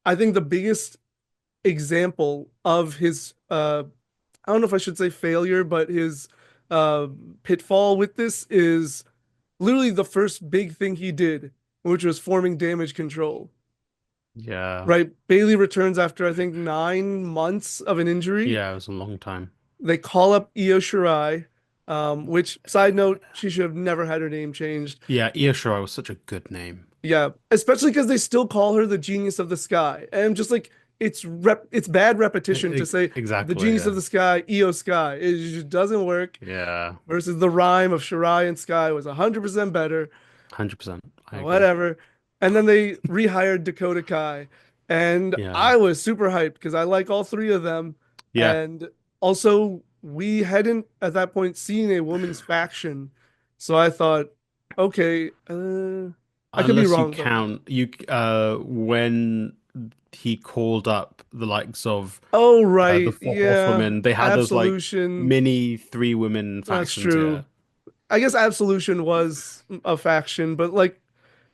I think the biggest example of his I don't know if I should say failure, but his uh pitfall with this is literally the first big thing he did, which was forming damage control. Yeah. Right? Bailey returns after I think 9 months of an injury. Yeah, it was a long time. They call up Io Shirai, which side note, she should have never had her name changed. Yeah, Io Shirai was such a good name. Yeah, especially because they still call her the genius of the sky. And just like it's bad repetition to say the Exactly, genius of yeah. the sky, Io Sky. It just doesn't work. Yeah, Versus the rhyme of Shirai and Sky was 100% better. 100%. I agree. Whatever. And then they rehired Dakota Kai. And Yeah. I was super hyped because I like all three of them. Yeah. And also, we hadn't at that point seen a woman's faction. So I thought, okay, I could be Unless you wrong though. count you when he called up the likes of Oh, the right. four Yeah. horsewomen, they had those like Absolution. mini three women That's factions, yeah. true. I guess Absolution was a faction, but like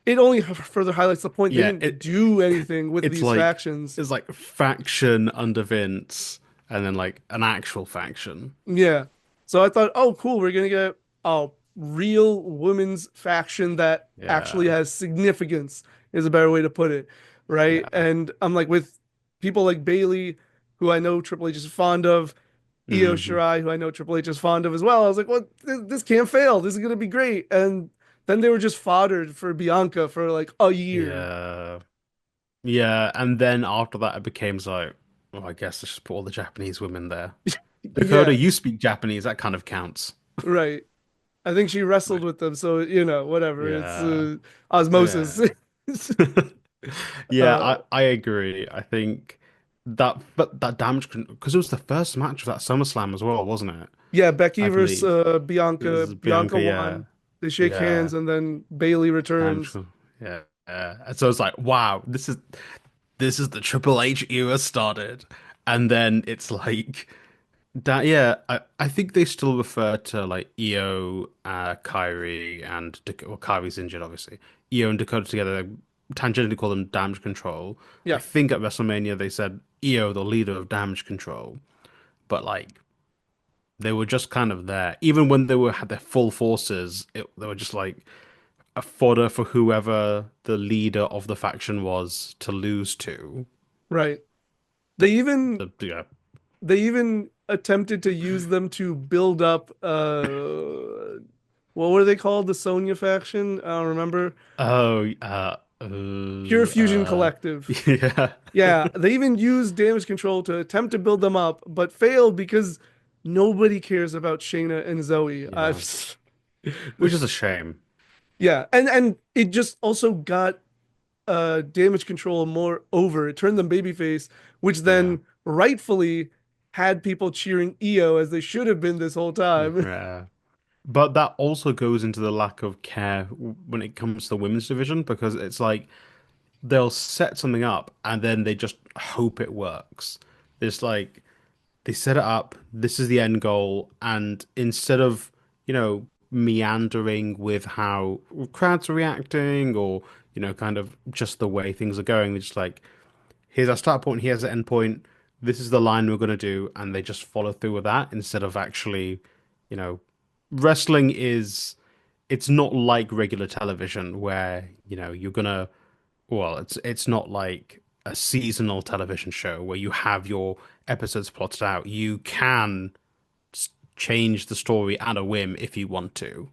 it only further highlights the point. They Yeah, didn't do anything with it's these like factions. it's like faction under Vince and then like an actual faction. Yeah. So I thought, oh, cool, we're gonna get a real women's faction that actually Yeah. has significance, is a better way to put it, right? Yeah. And I'm like with people like Bailey, who I know Triple H is fond of, Io Hmm. Shirai, who I know Triple H is fond of as well. I was like, well, this can't fail. This is gonna be great. And then they were just fodder for Bianca for like a year. Yeah. Yeah, and then after that, it became like, oh, I guess let's just put all the Japanese women there. Dakota, Yeah, you speak Japanese, that kind of counts. right. I think she wrestled Right. with them, so whatever. It's Yeah, osmosis. yeah, yeah. uh, I agree. I think but that damage because it was the first match of that SummerSlam as well, wasn't it? yeah, Becky I versus believe it Bianca. was Bianca Bianca. Yeah, won. They shake hands, yeah. and then Bailey Damage. returns. Yeah, yeah. And so it's like, wow, this is the Triple H era started, and then it's like. That yeah, I think they still refer to like Io, Kyrie, and well, Kyrie's injured, obviously. Io and Dakota together, they tangentially call them Damage Control. I Yeah, think at WrestleMania they said Io, the leader of Damage Control, but like they were just kind of there. Even when they were had their full forces, they were just like a fodder for whoever the leader of the faction was to lose to. right. They The, even yeah. they even attempted to use them to build up what were they called? The Sonya faction? I don't remember. Oh, Pure Fusion Collective. yeah. Yeah, they even used damage control to attempt to build them up, but failed because nobody cares about Shayna and Zoe. Yeah. Which is a shame. Yeah, and it just also got damage control more over. It turned them babyface, which Yeah. then rightfully had people cheering EO as they should have been this whole time. Yeah. But that also goes into the lack of care when it comes to the women's division because it's like they'll set something up and then they just hope it works. It's like they set it up, this is the end goal, and instead of, meandering with how crowds are reacting or, kind of just the way things are going, they're just like, here's our start point, here's the end point, this is the line we're going to do, and they just follow through with that instead of actually, you know, wrestling is, it's not like regular television where, you're gonna, well, it's not like a seasonal television show where you have your episodes plotted out. You can change the story at a whim if you want to.